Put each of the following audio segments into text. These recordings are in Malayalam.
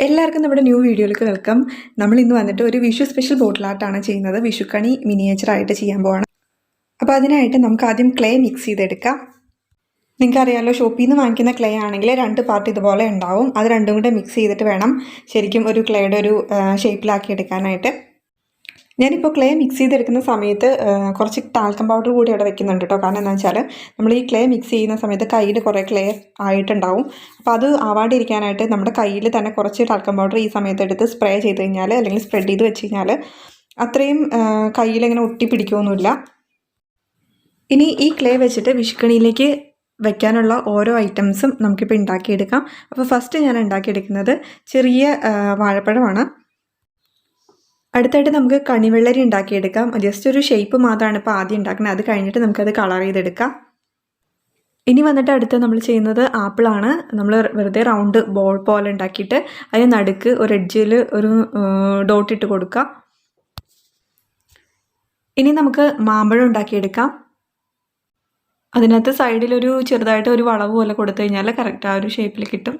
എല്ലാവർക്കും നമ്മുടെ ന്യൂ വീഡിയോയിലേക്ക് വെൽക്കം. നമ്മൾ ഇന്ന് വന്നിട്ട് ഒരു വിഷു സ്പെഷ്യൽ ബോട്ടിൽ ആർട്ടാണ് ചെയ്യുന്നത്. വിഷുക്കണി മിനിയേച്ചറായിട്ട് ചെയ്യാൻ പോവാണ്. അപ്പോൾ അതിനായിട്ട് നമുക്ക് ആദ്യം ക്ലേ മിക്സ് ചെയ്തെടുക്കാം. നിങ്ങൾക്കറിയാമല്ലോ, ഷോപ്പിൽ നിന്ന് വാങ്ങിക്കുന്ന ക്ലേ ആണെങ്കിൽ 2 പാർട്ട് ഇതുപോലെ ഉണ്ടാവും. അത് രണ്ടും കൂടെ മിക്സ് ചെയ്തിട്ട് വേണം ശരിക്കും ഒരു ക്ലേയുടെ ഒരു ഷേപ്പിലാക്കി എടുക്കാനായിട്ട്. ഞാനിപ്പോൾ ക്ലേ മിക്സ് ചെയ്തെടുക്കുന്ന സമയത്ത് കുറച്ച് ടാൽക്കം പൗഡർ കൂടി അവിടെ വെക്കുന്നുണ്ട് കേട്ടോ. കാരണം എന്താണെന്ന് വെച്ചാൽ നമ്മൾ ഈ ക്ലേ മിക്സ് ചെയ്യുന്ന സമയത്ത് കയ്യിൽ കുറേ ക്ലേ ആയിട്ടുണ്ടാവും. അപ്പോൾ അത് ആവാണ്ടിരിക്കാനായിട്ട് നമ്മുടെ കയ്യിൽ തന്നെ കുറച്ച് ടാൽക്കം പൗഡർ ഈ സമയത്ത് എടുത്ത് സ്പ്രേ ചെയ്ത് കഴിഞ്ഞാൽ, അല്ലെങ്കിൽ സ്പ്രെഡ് ചെയ്ത് വെച്ച് കഴിഞ്ഞാൽ അത്രയും കയ്യിലിങ്ങനെ ഒട്ടിപ്പിടിക്കുകയൊന്നുമില്ല. ഇനി ഈ ക്ലേ വെച്ചിട്ട് വിഷുക്കണിയിലേക്ക് വയ്ക്കാനുള്ള ഓരോ ഐറ്റംസും നമുക്കിപ്പോൾ ഉണ്ടാക്കിയെടുക്കാം. അപ്പോൾ ഫസ്റ്റ് ഞാൻ ഉണ്ടാക്കിയെടുക്കുന്നത് ചെറിയ വാഴപ്പഴമാണ്. അടുത്തായിട്ട് നമുക്ക് കണിവെള്ളരി ഉണ്ടാക്കിയെടുക്കാം. ജസ്റ്റ് ഒരു ഷേപ്പ് മാത്രമാണ് ഇപ്പോൾ ആദ്യം ഉണ്ടാക്കുന്നത്. അത് കഴിഞ്ഞിട്ട് നമുക്കത് കളർ ചെയ്തെടുക്കാം. ഇനി വന്നിട്ട് അടുത്ത് നമ്മൾ ചെയ്യുന്നത് ആപ്പിളാണ്. നമ്മൾ വെറുതെ റൗണ്ട് ബോൾ പോലെ ഉണ്ടാക്കിയിട്ട് അതിന് നടുക്ക് ഒരു എഡ്ജിൽ ഒരു ഡോട്ട് ഇട്ട് കൊടുക്കാം. ഇനി നമുക്ക് മാമ്പഴം ഉണ്ടാക്കിയെടുക്കാം. അതിനകത്ത് സൈഡിലൊരു ചെറുതായിട്ട് ഒരു വളവ് പോലെ കൊടുത്തു കഴിഞ്ഞാൽ കറക്റ്റ് ആ ഒരു ഷേപ്പിൽ കിട്ടും.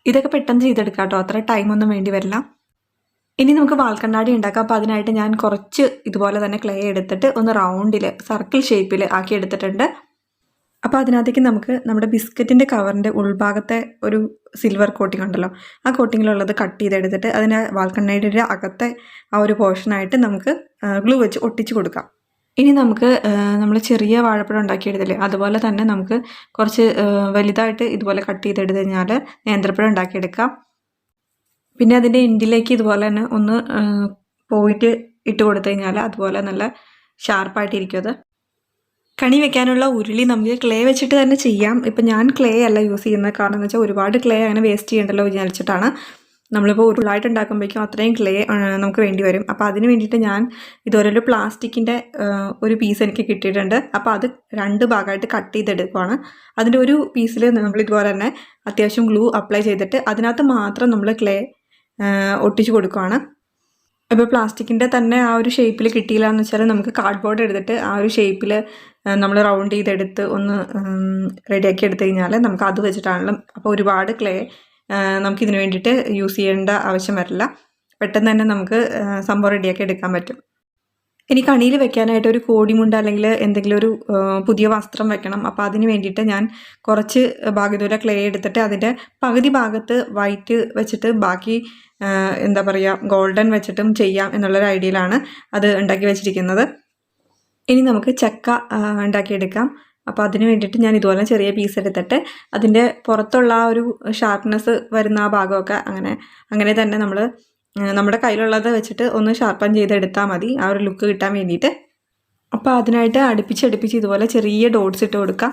ഇതൊക്കെ പെട്ടെന്ന് ചെയ്തെടുക്കാം കേട്ടോ, അത്ര ടൈമൊന്നും വേണ്ടി വരില്ല. ഇനി നമുക്ക് വാൽക്കണ്ണാടി ഉണ്ടാക്കാം. അപ്പോൾ അതിനായിട്ട് ഞാൻ കുറച്ച് ഇതുപോലെ തന്നെ ക്ലേ എടുത്തിട്ട് ഒന്ന് റൗണ്ടിൽ സർക്കിൾ ഷേപ്പിൽ ആക്കി എടുത്തിട്ടുണ്ട്. അപ്പോൾ അതിനകത്തേക്ക് നമുക്ക് നമ്മുടെ ബിസ്ക്കറ്റിൻ്റെ കവറിൻ്റെ ഉൾഭാഗത്തെ ഒരു സിൽവർ കോട്ടിംഗ് ഉണ്ടല്ലോ, ആ കോട്ടിങ്ങിലുള്ളത് കട്ട് ചെയ്തെടുത്തിട്ട് അതിൻ്റെ വാൽക്കണ്ണാടിയുടെ അകത്തെ ആ ഒരു പോർഷനായിട്ട് നമുക്ക് ഗ്ലൂ വെച്ച് ഒട്ടിച്ച് കൊടുക്കാം. ഇനി നമുക്ക് നമ്മൾ ചെറിയ വാഴപ്പഴം ഉണ്ടാക്കിയെടുത്തില്ലേ, അതുപോലെ തന്നെ നമുക്ക് കുറച്ച് വലുതായിട്ട് ഇതുപോലെ കട്ട് ചെയ്തെടുത്ത് കഴിഞ്ഞാൽ നേന്ത്രപ്പഴം ഉണ്ടാക്കിയെടുക്കാം. പിന്നെ അതിൻ്റെ എൻഡിലേക്ക് ഇതുപോലെ തന്നെ ഒന്ന് പോയിട്ട് ഇട്ട് കൊടുത്തു കഴിഞ്ഞാൽ അതുപോലെ നല്ല ഷാർപ്പായിട്ടിരിക്കും. അത് കണി വെക്കാനുള്ള ഉരുളി നമുക്ക് ക്ലേ വെച്ചിട്ട് തന്നെ ചെയ്യാം. ഇപ്പം ഞാൻ ക്ലേ അല്ല യൂസ് ചെയ്യുന്നത്. കാരണം എന്ന് വെച്ചാൽ ഒരുപാട് ക്ലേ അങ്ങനെ വേസ്റ്റ് ചെയ്യണ്ടല്ലോ വിചാരിച്ചിട്ടാണ്. നമ്മളിപ്പോൾ ഉരുളായിട്ട് ഉണ്ടാക്കുമ്പോഴേക്കും അത്രയും ക്ലേ നമുക്ക് വേണ്ടി വരും. അപ്പോൾ അതിന് വേണ്ടിയിട്ട് ഞാൻ ഇതുപോലെ ഒരു പ്ലാസ്റ്റിക്കിൻ്റെ ഒരു പീസ് എനിക്ക് കിട്ടിയിട്ടുണ്ട്. അപ്പോൾ അത് 2 ഭാഗമായിട്ട് കട്ട് ചെയ്തെടുക്കുകയാണ്. അതിൻ്റെ ഒരു പീസിൽ നമ്മൾ ഇതുപോലെ തന്നെ അത്യാവശ്യം ഗ്ലൂ അപ്ലൈ ചെയ്തിട്ട് അതിനകത്ത് മാത്രം നമ്മൾ ക്ലേ ഒട്ടിച്ച് കൊടുക്കുകയാണ്. ഇപ്പോൾ പ്ലാസ്റ്റിക്കിൻ്റെ തന്നെ ആ ഒരു ഷേപ്പിൽ കിട്ടിയില്ല എന്ന് വെച്ചാൽ നമുക്ക് കാർഡ്ബോർഡ് എടുത്തിട്ട് ആ ഒരു ഷേപ്പിൽ നമ്മൾ റൗണ്ട് ചെയ്തെടുത്ത് ഒന്ന് റെഡിയാക്കി എടുത്തു കഴിഞ്ഞാൽ നമുക്ക് അത് വെച്ചിട്ടാണല്ലോ. അപ്പോൾ ഒരുപാട് ക്ലേ നമുക്കിതിന് വേണ്ടിയിട്ട് യൂസ് ചെയ്യേണ്ട ആവശ്യം വരില്ല. പെട്ടെന്ന് തന്നെ നമുക്ക് സംഭവം റെഡിയാക്കി എടുക്കാൻ പറ്റും. ഇനി കണിയിൽ വെക്കാനായിട്ട് ഒരു കോടിമുണ്ട അല്ലെങ്കിൽ എന്തെങ്കിലും ഒരു പുതിയ വസ്ത്രം വെക്കണം. അപ്പോൾ അതിന് വേണ്ടിയിട്ട് ഞാൻ കുറച്ച് ഭാഗത്തൂര ക്ലേ എടുത്തിട്ട് അതിൻ്റെ പകുതി ഭാഗത്ത് വൈറ്റ് വെച്ചിട്ട് ബാക്കി എന്താ പറയുക ഗോൾഡൻ വെച്ചിട്ടും ചെയ്യാം എന്നുള്ളൊരു ഐഡിയയിലാണ് അത് ഉണ്ടാക്കി വെച്ചിരിക്കുന്നത്. ഇനി നമുക്ക് ചക്ക ഉണ്ടാക്കിയെടുക്കാം. അപ്പോൾ അതിന് വേണ്ടിയിട്ട് ഞാൻ ഇതുപോലെ ചെറിയ പീസ് എടുത്തിട്ട് അതിൻ്റെ പുറത്തുള്ള ആ ഒരു ഷാർപ്നെസ് വരുന്ന ആ ഭാഗമൊക്കെ അങ്ങനെ തന്നെ നമ്മൾ നമ്മുടെ കയ്യിലുള്ളത് വെച്ചിട്ട് ഒന്ന് ഷാർപ്പൻ ചെയ്തെടുത്താൽ മതി, ആ ഒരു ലുക്ക് കിട്ടാൻ വേണ്ടിയിട്ട്. അപ്പോൾ അതിനായിട്ട് അടുപ്പിച്ച് ഇതുപോലെ ചെറിയ ഡോട്ട്സ് ഇട്ട് കൊടുക്കാം.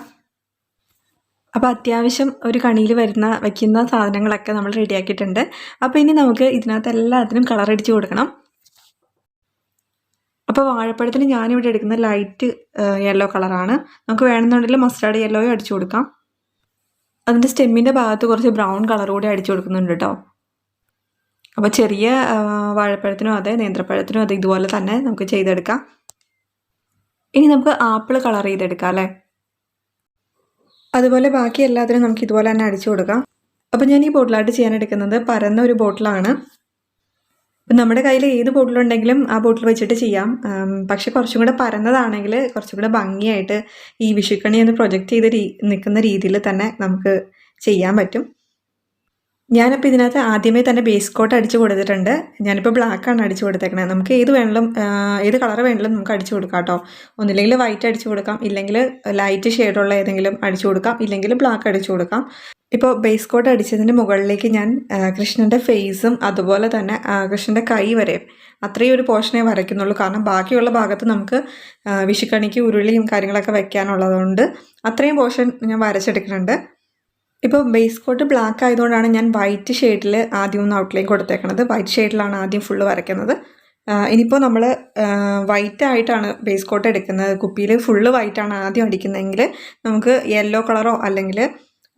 അപ്പോൾ അത്യാവശ്യം ഒരു കണിയിൽ വയ്ക്കുന്ന സാധനങ്ങളൊക്കെ നമ്മൾ റെഡിയാക്കിയിട്ടുണ്ട്. അപ്പോൾ ഇനി നമുക്ക് ഇതിനകത്ത് എല്ലാത്തിനും കളർ അടിച്ച് കൊടുക്കണം. അപ്പോൾ വാഴപ്പഴത്തിന് ഞാനിവിടെ എടുക്കുന്നത് ലൈറ്റ് യെല്ലോ കളറാണ്. നമുക്ക് വേണമെന്നുണ്ടെങ്കിൽ മസ്റ്റാർഡ് യെല്ലോയും അടിച്ചു കൊടുക്കാം. അതിൻ്റെ സ്റ്റെമ്മിൻ്റെ ഭാഗത്ത് കുറച്ച് ബ്രൗൺ കളർ കൂടി അടിച്ചു കൊടുക്കുന്നുണ്ട് കേട്ടോ. അപ്പോൾ ചെറിയ വാഴപ്പഴത്തിനും അതെ നേന്ത്രപ്പഴത്തിനും അതെ ഇതുപോലെ തന്നെ നമുക്ക് ചെയ്തെടുക്കാം. ഇനി നമുക്ക് ആപ്പിൾ കളർ ചെയ്തെടുക്കാം അല്ലേ. അതുപോലെ ബാക്കി എല്ലാത്തിനും നമുക്ക് ഇതുപോലെ തന്നെ അടിച്ചു കൊടുക്കാം. അപ്പോൾ ഞാൻ ഈ ബോട്ടിലായിട്ട് ചെയ്യാൻ എടുക്കുന്നത് പരന്ന ഒരു ബോട്ടിലാണ്. അപ്പം നമ്മുടെ കയ്യിൽ ഏത് ബോട്ടിലുണ്ടെങ്കിലും ആ ബോട്ടിൽ വെച്ചിട്ട് ചെയ്യാം. പക്ഷെ കുറച്ചും കൂടെ പരന്നതാണെങ്കിൽ കുറച്ചും കൂടെ ഭംഗിയായിട്ട് ഈ വിഷുക്കണി എന്ന് പ്രൊജക്റ്റ് ചെയ്ത് നിൽക്കുന്ന രീതിയിൽ തന്നെ നമുക്ക് ചെയ്യാൻ പറ്റും. ഞാനിപ്പോൾ ഇതിനകത്ത് ആദ്യമേ തന്നെ ബേസ് കോട്ട് അടിച്ചു കൊടുത്തിട്ടുണ്ട്. ഞാനിപ്പോൾ ബ്ലാക്കാണ് അടിച്ചു കൊടുത്തേക്കണത്. നമുക്ക് ഏത് കളർ വേണമെങ്കിലും നമുക്ക് അടിച്ചു കൊടുക്കാം കേട്ടോ. ഒന്നില്ലെങ്കിൽ വൈറ്റ് അടിച്ചു കൊടുക്കാം, ഇല്ലെങ്കിൽ ലൈറ്റ് ഷെയ്ഡുള്ള ഏതെങ്കിലും അടിച്ചു കൊടുക്കാം, ഇല്ലെങ്കിൽ ബ്ലാക്ക് അടിച്ചു കൊടുക്കാം. ഇപ്പോൾ ബേസ് കോട്ട് അടിച്ചതിന് മുകളിലേക്ക് ഞാൻ കൃഷ്ണൻ്റെ ഫേസും അതുപോലെ തന്നെ കൃഷ്ണൻ്റെ കൈ വരെയും അത്രയും ഒരു പോർഷനേ വരയ്ക്കുന്നുള്ളൂ. കാരണം ബാക്കിയുള്ള ഭാഗത്ത് നമുക്ക് വിഷുക്കണിക്ക് ഉരുളിയും കാര്യങ്ങളൊക്കെ വെക്കാനുള്ളതുകൊണ്ട് അത്രയും പോർഷൻ ഞാൻ വരച്ചെടുക്കുന്നുണ്ട്. ഇപ്പോൾ ബേസ് കോട്ട് ബ്ലാക്ക് ആയതുകൊണ്ടാണ് ഞാൻ വൈറ്റ് ഷെയ്ഡിൽ ആദ്യം ഒന്ന് ഔട്ട്ലൈൻ കൊടുത്തേക്കുന്നത്. വൈറ്റ് ഷെയ്ഡിലാണ് ആദ്യം ഫുള്ള് വരയ്ക്കുന്നത്. ഇനിയിപ്പോൾ നമ്മൾ വൈറ്റ് ആയിട്ടാണ് ബേസ് കോട്ട് എടുക്കുന്നത്, കുപ്പിയിൽ ഫുള്ള് വൈറ്റാണ് ആദ്യം അടിക്കുന്നതെങ്കിൽ നമുക്ക് യെല്ലോ കളറോ അല്ലെങ്കിൽ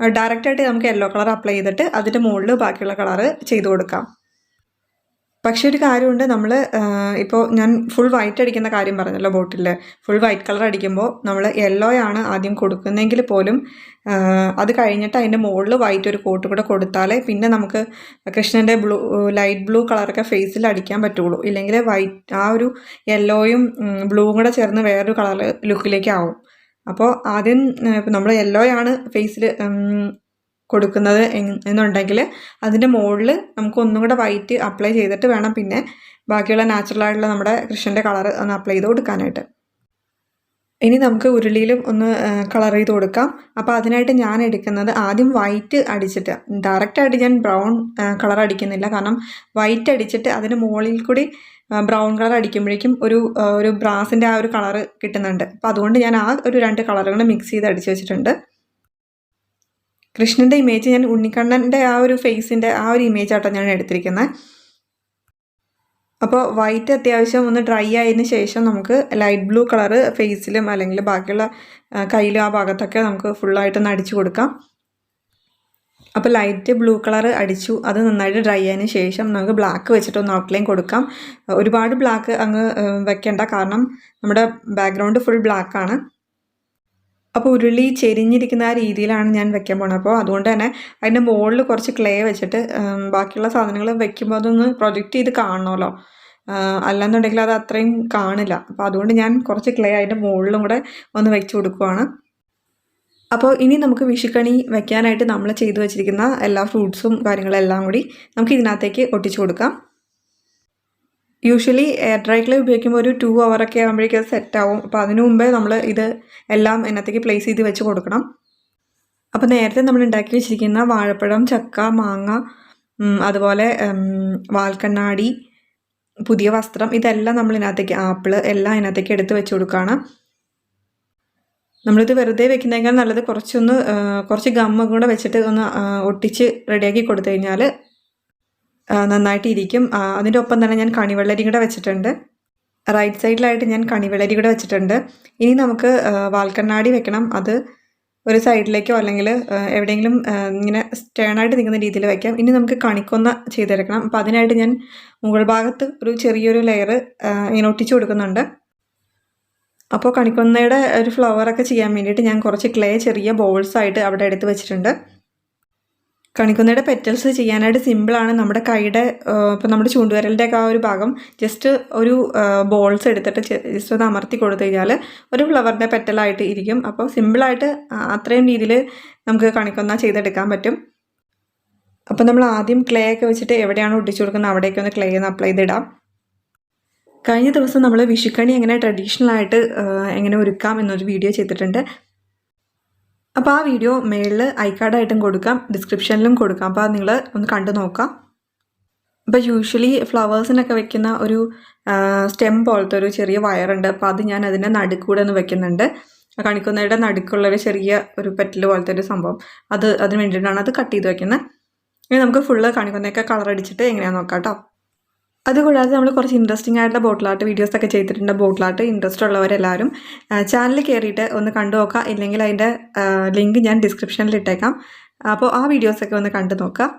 ഡയറക്റ്റായിട്ട് നമുക്ക് യെല്ലോ കളർ അപ്ലൈ ചെയ്തിട്ട് അതിൻ്റെ മുകളിൽ ബാക്കിയുള്ള കളറ് ചെയ്ത് കൊടുക്കാം. പക്ഷേ ഒരു കാര്യമുണ്ട്, നമ്മൾ ഇപ്പോൾ ഞാൻ ഫുൾ വൈറ്റ് അടിക്കുന്ന കാര്യം പറഞ്ഞല്ലോ ബോട്ടിൽ. ഫുൾ വൈറ്റ് കളർ അടിക്കുമ്പോൾ നമ്മൾ യെല്ലോ ആണ് ആദ്യം കൊടുക്കുന്നതെങ്കിൽ പോലും അത് കഴിഞ്ഞിട്ട് അതിൻ്റെ മുകളിൽ വൈറ്റ് ഒരു കോട്ട് കൂടെ കൊടുത്താലേ പിന്നെ നമുക്ക് കൃഷ്ണൻ്റെ ലൈറ്റ് ബ്ലൂ കളറൊക്കെ ഫേസിൽ അടിക്കാൻ പറ്റുള്ളൂ. ഇല്ലെങ്കിൽ വൈറ്റ് ആ ഒരു യെല്ലോയും ബ്ലൂവും കൂടെ ചേർന്ന് വേറൊരു കളർ ലുക്കിലേക്ക് ആവും. അപ്പോൾ ആദ്യം നമ്മൾ യെല്ലോയാണ് ഫേസിൽ കൊടുക്കുന്നത് എന്നുണ്ടെങ്കിൽ അതിൻ്റെ മുകളിൽ നമുക്ക് ഒന്നും കൂടെ വൈറ്റ് അപ്ലൈ ചെയ്തിട്ട് വേണം പിന്നെ ബാക്കിയുള്ള നാച്ചുറലായിട്ടുള്ള നമ്മുടെ കൃഷ്ണൻ്റെ കളർ ഒന്ന് അപ്ലൈ ചെയ്ത് കൊടുക്കാനായിട്ട്. ഇനി നമുക്ക് ഉരുളിയിലും ഒന്ന് കളർ ചെയ്ത് കൊടുക്കാം. അപ്പോൾ അതിനായിട്ട് ഞാൻ എടുക്കുന്നത് ആദ്യം വൈറ്റ് അടിച്ചിട്ട്, ഡയറക്റ്റായിട്ട് ഞാൻ ബ്രൗൺ കളർ അടിക്കുന്നില്ല. കാരണം വൈറ്റ് അടിച്ചിട്ട് അതിന് മുകളിൽ കൂടി ബ്രൗൺ കളർ അടിക്കുമ്പോഴേക്കും ഒരു ബ്രാസിൻ്റെ ആ ഒരു കളർ കിട്ടുന്നുണ്ട്. അപ്പോൾ അതുകൊണ്ട് ഞാൻ ആ ഒരു 2 കളറുകൾ മിക്സ് ചെയ്ത് അടിച്ച് വെച്ചിട്ടുണ്ട്. കൃഷ്ണൻ്റെ ഇമേജ് ഞാൻ ഉണ്ണിക്കണ്ണൻ്റെ ആ ഒരു ഫേസിൻ്റെ ആ ഒരു ഇമേജ് ആട്ടോ ഞാൻ എടുത്തിരിക്കുന്നത്. അപ്പോൾ വൈറ്റ് അത്യാവശ്യം ഒന്ന് ഡ്രൈ ആയതിന് ശേഷം നമുക്ക് ലൈറ്റ് ബ്ലൂ കളറ് ഫേസിലും അല്ലെങ്കിൽ ബാക്കിയുള്ള കയ്യിലും ആ ഭാഗത്തൊക്കെ നമുക്ക് ഫുള്ളായിട്ടൊന്ന് അടിച്ചു കൊടുക്കാം. അപ്പോൾ ലൈറ്റ് ബ്ലൂ കളർ അടിച്ചു. അത് നന്നായിട്ട് ഡ്രൈ ആയതിന് ശേഷം നമുക്ക് ബ്ലാക്ക് വെച്ചിട്ടൊന്ന് ഔട്ട്ലൈൻ കൊടുക്കാം. ഒരുപാട് ബ്ലാക്ക് അങ്ങ് വെക്കേണ്ട, കാരണം നമ്മുടെ ബാക്ക്ഗ്രൗണ്ട് ഫുൾ ബ്ലാക്കാണ്. അപ്പോൾ ഉരുളി ചെരിഞ്ഞിരിക്കുന്ന ആ രീതിയിലാണ് ഞാൻ വെക്കാൻ പോകുന്നത്. അപ്പോൾ അതുകൊണ്ട് തന്നെ അതിൻ്റെ മുകളിൽ കുറച്ച് ക്ലേ വെച്ചിട്ട് ബാക്കിയുള്ള സാധനങ്ങൾ വെക്കുമ്പോൾ അതൊന്ന് പ്രൊജക്റ്റ് ചെയ്ത് കാണണമല്ലോ, അല്ലെന്നുണ്ടെങ്കിൽ അത് അത്രയും കാണില്ല. അപ്പോൾ അതുകൊണ്ട് ഞാൻ കുറച്ച് ക്ലേ അതിൻ്റെ മുകളിലും കൂടെ ഒന്ന് വെച്ച് കൊടുക്കുവാണ്. അപ്പോൾ ഇനി നമുക്ക് വിഷുക്കണി വെക്കാനായിട്ട് നമ്മൾ ചെയ്തു വെച്ചിരിക്കുന്ന എല്ലാ ഫ്രൂട്ട്സും കാര്യങ്ങളെല്ലാം കൂടി നമുക്ക് ഇതിനകത്തേക്ക് ഒട്ടിച്ചു കൊടുക്കാം. യൂഷ്വലി എയർ ഡ്രൈ ക്ലേ ഉപയോഗിക്കുമ്പോൾ ഒരു 2 hourൊക്കെ ആകുമ്പോഴേക്കും അത് സെറ്റാവും. അപ്പോൾ അതിനു മുമ്പേ നമ്മൾ ഇത് എല്ലാം ഇതിനകത്തേക്ക് പ്ലേസ് ചെയ്ത് വെച്ച് കൊടുക്കണം. അപ്പോൾ നേരത്തെ നമ്മൾ ഉണ്ടാക്കി വെച്ചിരിക്കുന്ന വാഴപ്പഴം, ചക്ക, മാങ്ങ, അതുപോലെ വാൽക്കണ്ണാടി, പുതിയ വസ്ത്രം, ഇതെല്ലാം നമ്മൾ ഇതിനകത്തേക്ക്, ആപ്പിള് എല്ലാം ഇതിനകത്തേക്ക് എടുത്ത് വെച്ച് കൊടുക്കുകയാണ്. നമ്മളിത് വെറുതെ വെക്കുന്നതിനേക്കാൾ നല്ലത് കുറച്ച് ഗമ്മൊക്കെ കൂടെ വെച്ചിട്ട് ഒന്ന് ഒട്ടിച്ച് റെഡിയാക്കി കൊടുത്തു കഴിഞ്ഞാൽ നന്നായിട്ട് ഇരിക്കും. അതിൻ്റെ ഒപ്പം തന്നെ ഞാൻ കണിവെള്ളരി കൂടെ വെച്ചിട്ടുണ്ട്. റൈറ്റ് സൈഡിലായിട്ട് ഞാൻ കണിവെള്ളരി കൂടെ വെച്ചിട്ടുണ്ട്. ഇനി നമുക്ക് വാൽക്കണ്ണാടി വെക്കണം. അത് ഒരു സൈഡിലേക്കോ അല്ലെങ്കിൽ എവിടെയെങ്കിലും ഇങ്ങനെ സ്റ്റേണായിട്ട് നിൽക്കുന്ന രീതിയിൽ വയ്ക്കാം. ഇനി നമുക്ക് കണിക്കൊന്ന ചെയ്തെടുക്കണം. അപ്പോൾ അതിനായിട്ട് ഞാൻ മുകൾ ഭാഗത്ത് ഒരു ചെറിയൊരു ലെയർ ഇങ്ങനെ ഒട്ടിച്ചു കൊടുക്കുന്നുണ്ട്. അപ്പോൾ കണിക്കൊന്നയുടെ ഒരു ഫ്ലവറൊക്കെ ചെയ്യാൻ വേണ്ടിയിട്ട് ഞാൻ കുറച്ച് ക്ലേ ചെറിയ ബോൾസായിട്ട് അവിടെ എടുത്ത് വെച്ചിട്ടുണ്ട്. കണിക്കൊന്നയുടെ പെറ്റൽസ് ചെയ്യാനായിട്ട് സിമ്പിളാണ്. നമ്മുടെ കൈയുടെ ഇപ്പോൾ നമ്മുടെ ചൂണ്ടുവിരലിൻ്റെയൊക്കെ ആ ഒരു ഭാഗം ജസ്റ്റ് ഒരു ബോൾസ് എടുത്തിട്ട് ജസ്റ്റ് ഒന്ന് അമർത്തി കൊടുത്തു കഴിഞ്ഞാൽ ഒരു ഫ്ലവറിൻ്റെ പെറ്റലായിട്ട് ഇരിക്കും. അപ്പോൾ സിമ്പിളായിട്ട് അത്രയും രീതിയിൽ നമുക്ക് കണിക്കൊന്ന ചെയ്തെടുക്കാൻ പറ്റും. അപ്പോൾ നമ്മൾ ആദ്യം ക്ലേ ഒക്കെ വെച്ചിട്ട് എവിടെയാണ് ഒട്ടിച്ചു കൊടുക്കുന്നത് അവിടേക്ക് ഒന്ന് ക്ലേ ഒന്ന് അപ്ലൈ ചെയ്തിടാം. കഴിഞ്ഞ ദിവസം നമ്മൾ വിഷുക്കണി എങ്ങനെ ട്രഡീഷണലായിട്ട് എങ്ങനെ ഒരുക്കാം എന്നൊരു വീഡിയോ ചെയ്തിട്ടുണ്ട്. അപ്പോൾ ആ വീഡിയോ മേളിൽ ഐക്കാർഡായിട്ടും കൊടുക്കാം, ഡിസ്ക്രിപ്ഷനിലും കൊടുക്കാം. അപ്പോൾ നിങ്ങൾ ഒന്ന് കണ്ടു നോക്കാം. അപ്പോൾ യൂഷ്വലി ഫ്ലവേഴ്സിനൊക്കെ വെക്കുന്ന ഒരു സ്റ്റെം പോലത്തെ ഒരു ചെറിയ വയറുണ്ട്. അപ്പോൾ അത് ഞാൻ അതിൻ്റെ നടുക്കൂടെ ഒന്ന് വെക്കുന്നുണ്ട്. കണിക്കൊന്നയുടെ നടുക്കുള്ളൊരു ചെറിയ ഒരു പെറ്റൽ പോലത്തെ ഒരു സംഭവം, അതിന് വേണ്ടിയിട്ടാണ് അത് കട്ട് ചെയ്ത് വെക്കുന്നത്. ഇനി നമുക്ക് ഫുള്ള് കണിക്കൊന്നയൊക്കെ കളർ അടിച്ചിട്ട് എങ്ങനെയാണെന്ന് നോക്കാം കേട്ടോ. അതുകൂടാതെ നമ്മൾ കുറച്ച് ഇൻട്രസ്റ്റിംഗ് ആയിട്ടുള്ള ബോട്ടിൽ ആർട്ട് വീഡിയോസൊക്കെ ചെയ്തിട്ടുണ്ട്. ബോട്ടിൽ ആർട്ട് ഇൻട്രസ്റ്റ് ഉള്ളവരെല്ലാവരും ചാനൽ കയറിയിട്ട് ഒന്ന് കണ്ടു നോക്കാം. ഇല്ലെങ്കിൽ അതിൻ്റെ ലിങ്ക് ഞാൻ ഡിസ്ക്രിപ്ഷനിൽ ഇട്ടേക്കാം. അപ്പോൾ ആ വീഡിയോസൊക്കെ ഒന്ന് കണ്ടു നോക്കാം.